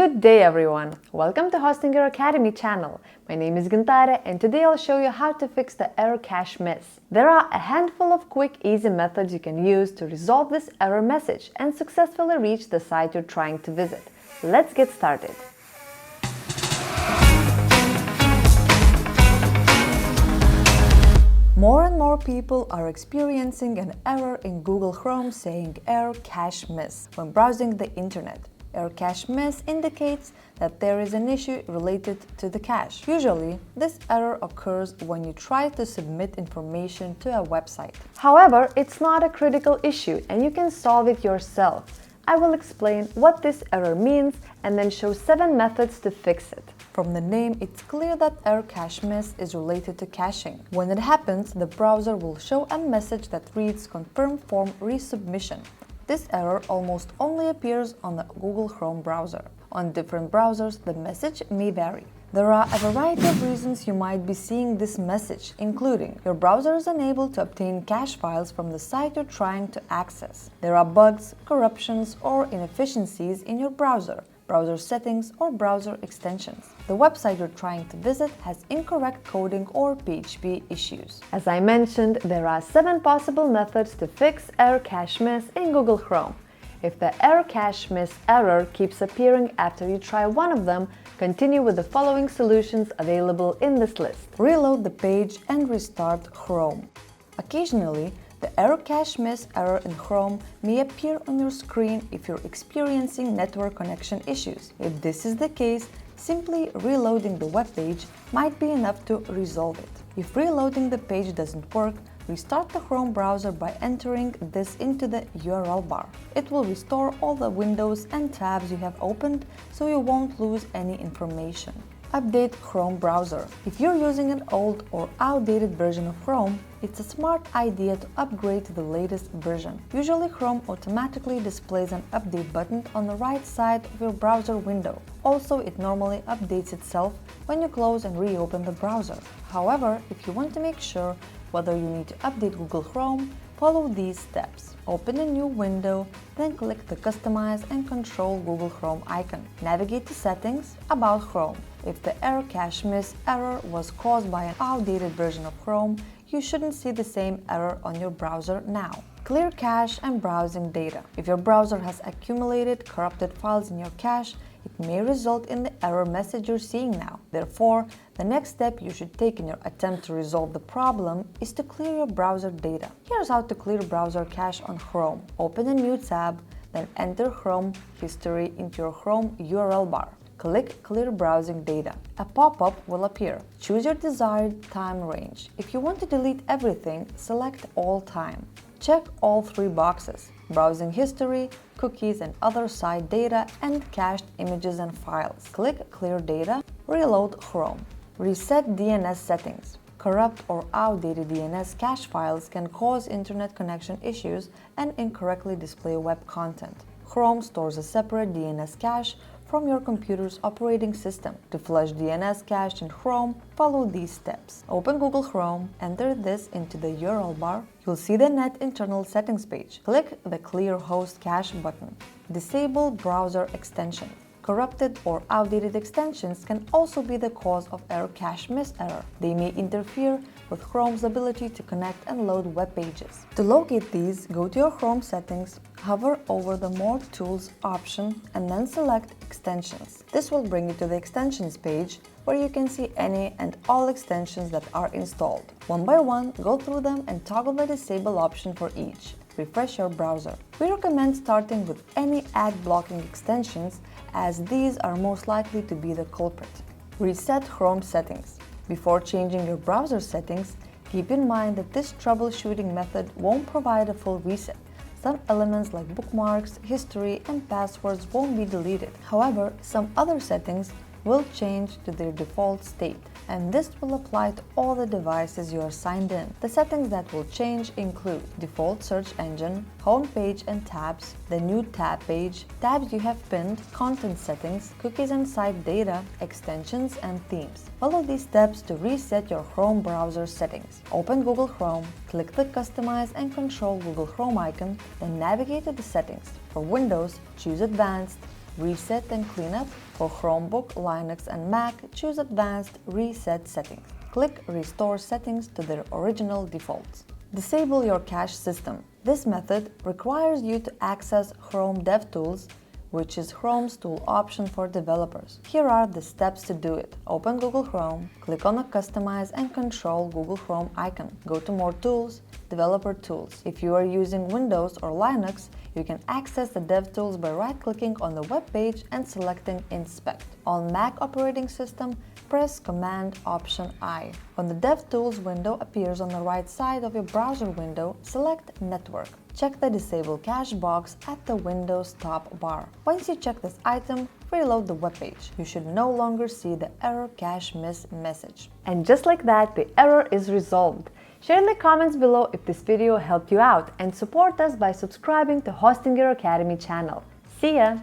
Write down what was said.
Good day everyone! Welcome to Hosting Your Academy channel. My name is Gintare and today I'll show you how to fix the error cache miss. There are a handful of quick, easy methods you can use to resolve this error message and successfully reach the site you're trying to visit. Let's get started. More and more people are experiencing an error in Google Chrome saying error cache miss when browsing the internet. Error cache miss indicates that there is an issue related to the cache. Usually, this error occurs when you try to submit information to a website. However, it's not a critical issue and you can solve it yourself. I will explain what this error means and then show 7 methods to fix it. From the name, it's clear that error cache miss is related to caching. When it happens, the browser will show a message that reads Confirm form resubmission. This error almost only appears on the Google Chrome browser. On different browsers, the message may vary. There are a variety of reasons you might be seeing this message, including your browser is unable to obtain cache files from the site you're trying to access. There are bugs, corruptions, or inefficiencies in your browser settings, or browser extensions. The website you're trying to visit has incorrect coding or PHP issues. As I mentioned, there are 7 possible methods to fix error cache miss in Google Chrome. If the error cache miss error keeps appearing after you try one of them, continue with the following solutions available in this list. Reload the page and restart Chrome. Occasionally, the error cache miss error in Chrome may appear on your screen if you're experiencing network connection issues. If this is the case, simply reloading the web page might be enough to resolve it. If reloading the page doesn't work, restart the Chrome browser by entering this into the URL bar. It will restore all the windows and tabs you have opened so you won't lose any information. Update Chrome browser. If you're using an old or outdated version of Chrome, it's a smart idea to upgrade to the latest version. Usually Chrome automatically displays an update button on the right side of your browser window. Also, it normally updates itself when you close and reopen the browser. However, if you want to make sure whether you need to update Google Chrome, follow these steps. Open a new window, then click the Customize and Control Google Chrome icon. Navigate to Settings, About Chrome. If the error cache miss error was caused by an outdated version of Chrome, you shouldn't see the same error on your browser now. Clear cache and browsing data. If your browser has accumulated corrupted files in your cache, it may result in the error message you're seeing now. Therefore, the next step you should take in your attempt to resolve the problem is to clear your browser data. Here's how to clear browser cache on Chrome. Open a new tab, then enter Chrome history into your Chrome URL bar. Click Clear Browsing Data. A pop-up will appear. Choose your desired time range. If you want to delete everything, select All Time. Check all 3 boxes: browsing history, cookies and other site data, and cached images and files. Click Clear Data. Reload Chrome. Reset DNS settings. Corrupt or outdated DNS cache files can cause internet connection issues and incorrectly display web content. Chrome stores a separate DNS cache from your computer's operating system. To flush DNS cache in Chrome, follow these steps. Open Google Chrome, enter this into the URL bar. You'll see the Net Internal Settings page. Click the Clear Host Cache button. Disable browser extensions. Corrupted or outdated extensions can also be the cause of error cache miss error. They may interfere with Chrome's ability to connect and load web pages. To locate these, go to your Chrome settings, hover over the More Tools option, and then select Extensions. This will bring you to the Extensions page, where you can see any and all extensions that are installed. One by one, go through them and toggle the Disable option for each. Refresh your browser. We recommend starting with any ad blocking extensions, as these are most likely to be the culprit. Reset Chrome settings. Before changing your browser settings, keep in mind that this troubleshooting method won't provide a full reset. Some elements like bookmarks, history, and passwords won't be deleted. However, some other settings will change to their default state, and this will apply to all the devices you are signed in. The settings that will change include default search engine, home page and tabs, the new tab page, tabs you have pinned, content settings, cookies and site data, extensions, and themes. Follow these steps to reset your Chrome browser settings. Open Google Chrome, click the Customize and Control Google Chrome icon, then navigate to the settings. For Windows, choose Advanced. Reset and Cleanup. For Chromebook, Linux, and Mac, choose Advanced Reset Settings. Click Restore Settings to their original defaults. Disable your cache system. This method requires you to access Chrome DevTools, which is Chrome's tool option for developers. Here are the steps to do it. Open Google Chrome, click on the Customize and Control Google Chrome icon. Go to More Tools, Developer Tools. If you are using Windows or Linux, you can access the DevTools by right-clicking on the web page and selecting Inspect. On Mac operating system, press Command-Option-I. When the DevTools window appears on the right side of your browser window, select Network. Check the Disable Cache box at the Windows top bar. Once you check this item, reload the web page. You should no longer see the Error Cache Miss message. And just like that, the error is resolved. Share in the comments below if this video helped you out and support us by subscribing to Hosting Your Academy channel. See ya!